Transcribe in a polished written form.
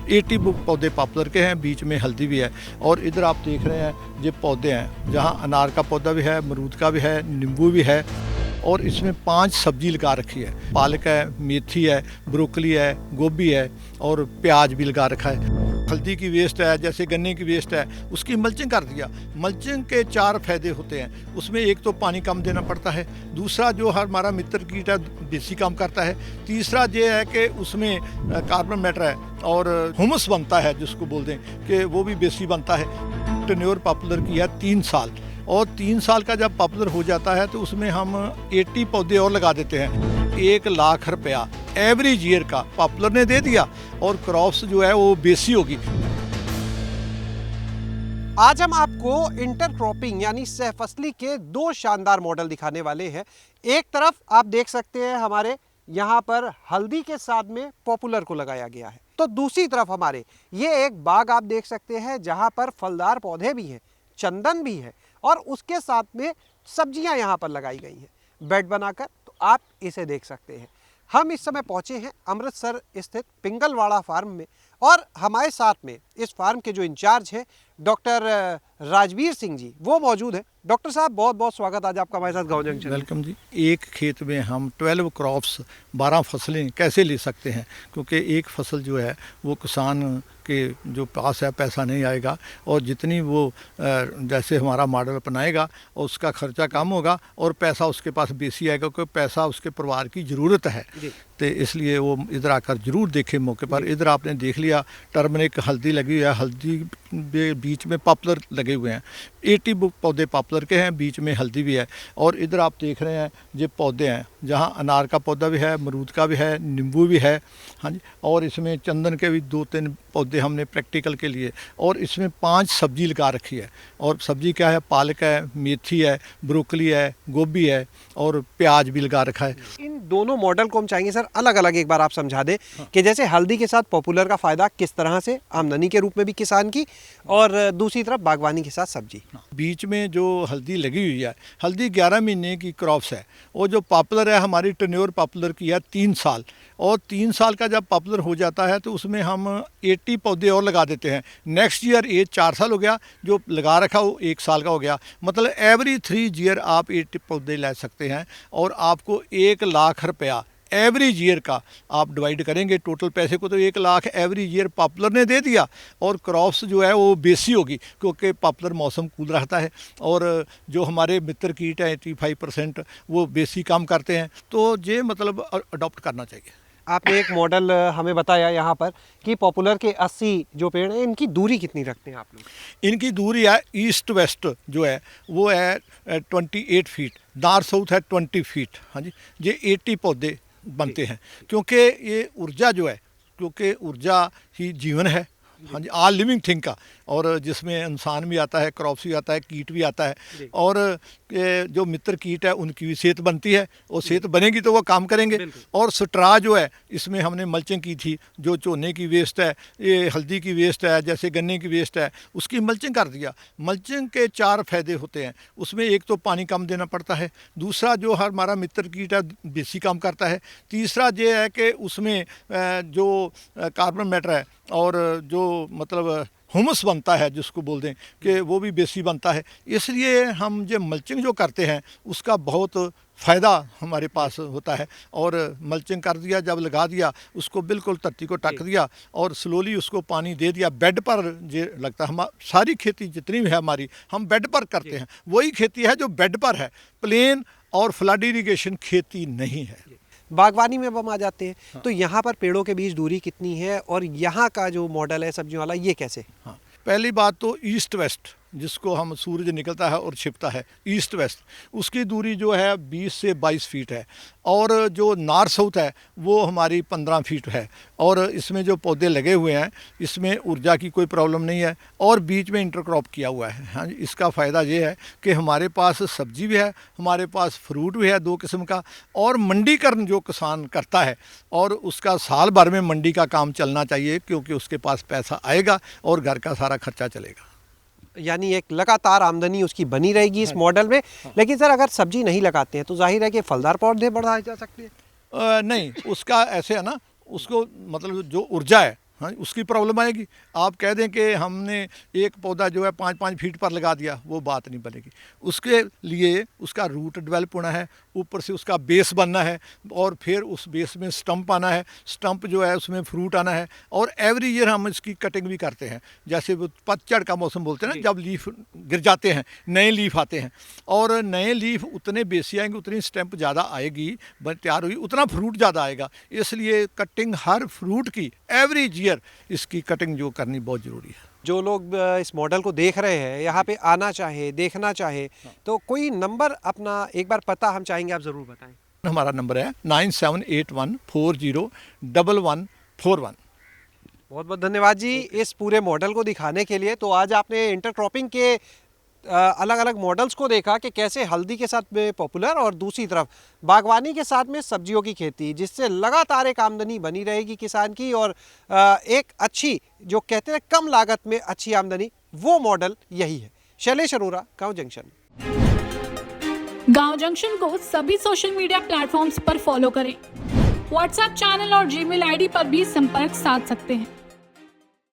80 पौधे पॉपुलर के हैं, बीच में हल्दी भी है। और इधर आप देख रहे हैं ये पौधे हैं, जहाँ अनार का पौधा भी है, अमरूद का भी है, नींबू भी है। और इसमें 5 सब्जी लगा रखी है, पालक है, मेथी है, ब्रोकली है, गोभी है और प्याज भी लगा रखा है। हल्दी की वेस्ट है, जैसे गन्ने की वेस्ट है, उसकी मल्चिंग कर दिया। मल्चिंग के 4 फायदे होते हैं। उसमें एक तो पानी कम देना पड़ता है, दूसरा जो हमारा मित्र कीट है देसी काम करता है, तीसरा ये है कि उसमें कार्बन मैटर है और हुमस बनता है जिसको बोलते हैं कि वो भी बेसी बनता है। टेन्योर पॉपुलर की है 3 साल, और 3 साल का जब पॉपुलर हो जाता है तो उसमें हम 80 पौधे और लगा देते हैं। 1 लाख रुपया एवरेज ईयर का पॉपुलर ने दे दिया और क्रॉप्स जो है वो बेसी होगी। आज हम आपको इंटरक्रॉपिंग यानी सहफसली के 2 शानदार मॉडल दिखाने वाले हैं। एक तरफ आप देख सकते हैं हमारे यहाँ पर हल्दी के साथ में पॉपुलर को लगाया गया है, तो दूसरी तरफ हमारे ये एक बाग आप देख सकते हैं जहाँ पर फलदार पौधे भी हैं, चंदन भी है और उसके साथ में सब्जियां यहाँ पर लगाई गई हैं बेड बनाकर। तो आप इसे देख सकते हैं। हम इस समय पहुँचे हैं अमृतसर स्थित पिंगलवाड़ा फार्म में, और हमारे साथ में इस फार्म के जो इंचार्ज हैं डॉक्टर राजवीर सिंह जी, वो मौजूद हैं। डॉक्टर साहब, बहुत बहुत स्वागत आज आपका हमारे साथ गाँव जंक्शन। वेलकम जी। एक खेत में हम 12 क्रॉप्स 12 फसलें कैसे ले सकते हैं, क्योंकि एक फसल जो है वो किसान के जो पास है पैसा नहीं आएगा, और जितनी वो जैसे हमारा मॉडल अपनाएगा और उसका खर्चा कम होगा और पैसा उसके पास बेसी आएगा, क्योंकि पैसा उसके परिवार की ज़रूरत है। तो इसलिए वो इधर आकर ज़रूर देखे मौके पर। इधर आपने देख लिया टर्मरिक हल्दी लगी हुई है, हल्दी बीच में पॉपुलर लगे हुए हैं। 80 पौधे पॉपुलर के हैं, बीच में हल्दी भी है। और इधर आप देख रहे हैं ये पौधे हैं, जहाँ अनार का पौधा भी है, अमरूद का भी है, नींबू भी है। हाँ जी। और इसमें चंदन के भी 2-3 पौधे हमने प्रैक्टिकल के लिए, और इसमें 5 सब्जी लगा रखी है। और सब्जी क्या है, पालक है, मेथी है, ब्रोकली है, गोभी है और प्याज भी लगा रखा है। इन दोनों मॉडल को हम चाहेंगे सर अलग अलग एक बार आप समझा दें कि जैसे हल्दी के साथ पॉपुलर का फ़ायदा किस तरह से आमदनी के रूप में भी किसान की, और दूसरी तरफ बागवानी के साथ सब्जी। बीच में जो हल्दी लगी हुई है, हल्दी 11 महीने की क्रॉप्स है। और जो पॉपुलर है हमारी टेन्योर पॉपुलर की है 3 साल, और 3 साल का जब पॉपुलर हो जाता है तो उसमें हम 80 पौधे और लगा देते हैं। नेक्स्ट ईयर ये 4 साल हो गया, जो लगा रखा वो 1 साल का हो गया। मतलब एवरी 3 ईयर आप 80 पौधे ले सकते हैं, और आपको 1 लाख रुपया एवरेज ईयर का आप डिवाइड करेंगे टोटल पैसे को, तो 1 लाख एवरेज ईयर पॉपुलर ने दे दिया। और क्रॉप्स जो है वो बेसी होगी, क्योंकि पॉपुलर मौसम कूल रहता है, और जो हमारे मित्र कीट है 85% वो बेसी काम करते हैं। तो ये मतलब अडॉप्ट करना चाहिए। आपने एक मॉडल हमें बताया यहाँ पर कि पॉपुलर के 80 जो पेड़ हैं, इनकी दूरी कितनी रखते हैं आप लोग? इनकी दूरी है ईस्ट वेस्ट जो है वो है 28 फीट, नॉर्थ साउथ है 20 फीट। हाँ जी। ये 80 पौधे बनते हैं, क्योंकि ये ऊर्जा जो है, क्योंकि ऊर्जा ही जीवन है। हाँ जी। ऑल लिविंग थिंग का, और जिसमें इंसान भी आता है, क्रॉप्स भी आता है, कीट भी आता है, और जो मित्र कीट है उनकी भी सेहत बनती है, और सेहत बनेगी तो वो काम करेंगे। और स्ट्रा जो है इसमें हमने मल्चिंग की थी, जो चोने की वेस्ट है, ये हल्दी की वेस्ट है, जैसे गन्ने की वेस्ट है, उसकी मल्चिंग कर दिया। मल्चिंग के 4 फायदे होते हैं। उसमें एक तो पानी कम देना पड़ता है, दूसरा जो हमारा मित्र कीट है बेसी काम करता है, तीसरा ये है कि उसमें जो कार्बन मैटर है और जो मतलब हुमस बनता है जिसको बोलते हैं कि वो भी बेसी बनता है। इसलिए हम जो मल्चिंग जो करते हैं उसका बहुत फ़ायदा हमारे पास होता है। और मल्चिंग कर दिया, जब लगा दिया उसको बिल्कुल धरती को ढक दिया और स्लोली उसको पानी दे दिया। बेड पर ये लगता है, हम सारी खेती जितनी भी है हमारी हम बेड पर करते हैं। वही खेती है जो बेड पर है, प्लेन और फ्लड इरिगेशन खेती नहीं है। बागवानी में अब हम आ जाते हैं। हाँ। तो यहाँ पर पेड़ों के बीच दूरी कितनी है, और यहाँ का जो मॉडल है सब्जियों वाला, ये कैसे? हाँ, पहली बात तो ईस्ट वेस्ट, जिसको हम सूरज निकलता है और छिपता है, ईस्ट वेस्ट, उसकी दूरी जो है 20 से 22 फीट है। और जो नॉर्थ साउथ है वो हमारी 15 फीट है। और इसमें जो पौधे लगे हुए हैं इसमें ऊर्जा की कोई प्रॉब्लम नहीं है, और बीच में इंटरक्रॉप किया हुआ है। हाँ, इसका फ़ायदा ये है कि हमारे पास सब्जी भी है, हमारे पास फ्रूट भी है 2 किस्म का, और मंडीकरण जो किसान करता है, और उसका साल भर में मंडी का काम चलना चाहिए, क्योंकि उसके पास पैसा आएगा और घर का सारा खर्चा चलेगा। यानी एक लगातार आमदनी उसकी बनी रहेगी इस मॉडल में। लेकिन सर अगर सब्जी नहीं लगाते हैं तो जाहिर है कि फलदार पौधे बढ़ाए जा सकते हैं। नहीं, उसका ऐसे है ना, उसको मतलब जो ऊर्जा है हाँ, उसकी प्रॉब्लम आएगी। आप कह दें कि हमने एक पौधा जो है 5-5 फीट पर लगा दिया, वो बात नहीं बनेगी। उसके लिए उसका रूट डेवलप होना है, ऊपर से उसका बेस बनना है, और फिर उस बेस में स्टंप आना है, स्टंप जो है उसमें फ्रूट आना है। और एवरी ईयर हम इसकी कटिंग भी करते हैं, जैसे वो पतझड़ का मौसम बोलते हैं ना, जब लीफ गिर जाते हैं, नए लीफ आते हैं, और नए लीफ उतने बेसी आएंगे, उतनी स्टंप ज़्यादा आएगी, तैयार होगी, उतना फ्रूट ज़्यादा आएगा। इसलिए कटिंग हर फ्रूट की एवरी ईयर इसकी कटिंग जो करनी बहुत ज़रूरी है। जो लोग इस मॉडल को देख रहे हैं, यहाँ पे आना चाहे, देखना चाहे, तो कोई नंबर अपना एक बार पता हम चाहेंगे आप ज़रूर बताएं। हमारा नंबर है 9781401141। बहुत बहुत धन्यवाद जी इस पूरे मॉडल को दिखाने के लिए। तो आज आपने इंटरक्रॉपिंग के अलग अलग मॉडल्स को देखा कि कैसे हल्दी के साथ में पॉपुलर और दूसरी तरफ बागवानी के साथ में सब्जियों की खेती, जिससे लगातार एक आमदनी बनी रहेगी किसान की, और एक अच्छी जो कहते हैं कम लागत में अच्छी आमदनी, वो मॉडल यही है। शैलेश अरोरा, गांव जंक्शन। गांव जंक्शन को सभी सोशल मीडिया प्लेटफॉर्म्स पर फॉलो करें। व्हाट्सएप चैनल और जीमेल आईडी पर भी संपर्क साध सकते हैं।